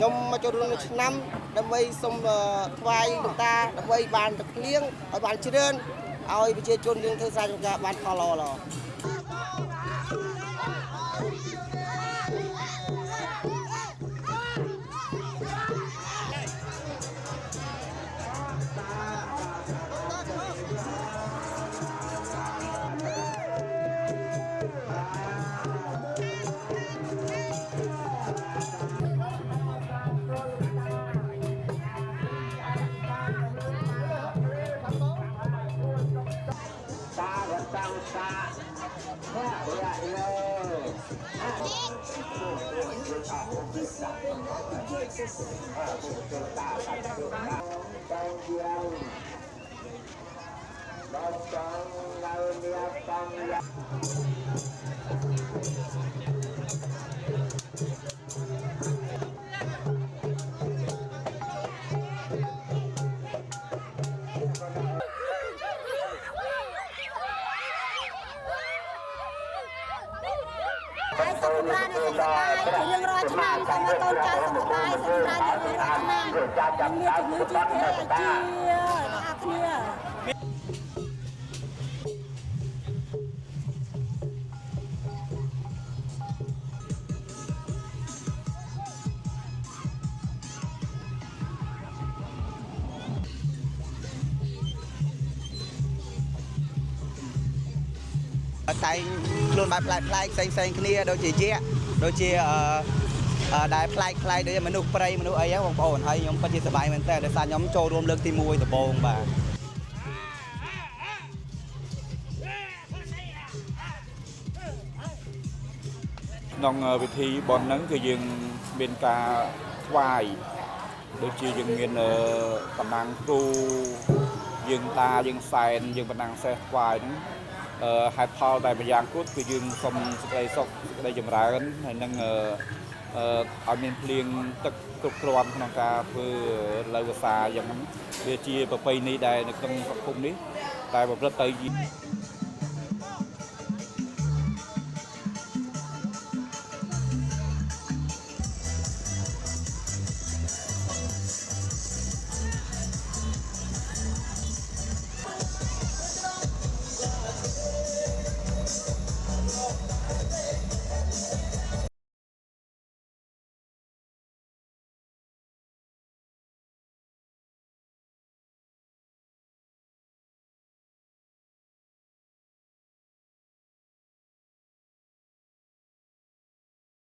ខ្ញុំមកចូលរួមឆ្នាំដើម្បីសូមថ្វាយលោកតាដើម្បីបានទឹកភ្លៀងឲ្យបានច្រើនឲ្យប្រជាជនយើងធ្វើសារចម្ការបានផលល្អៗ សម្រាប់នៅស្ដាយជារៀងរាល់ឆ្នាំសូមកូនចៅសុខស្ដាយសុខស្ដាយជារៀងរាល់ឆ្នាំមានជំងឺជាទេអាជាអ្នកគ្នាតែងខ្លួនបែបផ្លែផ្សេងគ្នាដូចជាដូចជាដែលផ្លែដូចមនុស្សព្រៃមនុស្សអីហ្នឹងបងប្អូនហើយខ្ញុំពិតជាសប្បាយមែនតើដោយសារខ្ញុំចូលរួមលើកទី1ដំបូងបាទក្នុងវិធីបន់ហ្នឹងគឺយើងមានការថ្វាយដូចជាយើងមានបណ្ណាំងគូយើងតាយើងសែនយើងបណ្ណាំងសេះថ្វាយហ្នឹងហេតុផលតែម្យ៉ាងគត់គឺយើងសុំសេចក្តីសុខសេចក្តីចម្រើនហើយនឹងឲ្យមានភ្លៀងទឹកគ្រប់គ្រាន់ក្នុងការធ្វើរដូវវស្សាយ៉ាងហ្នឹងវាជាប្រពៃណីដែលនៅក្នុងភូមិនេះតែប្រព្រឹត្តទៅ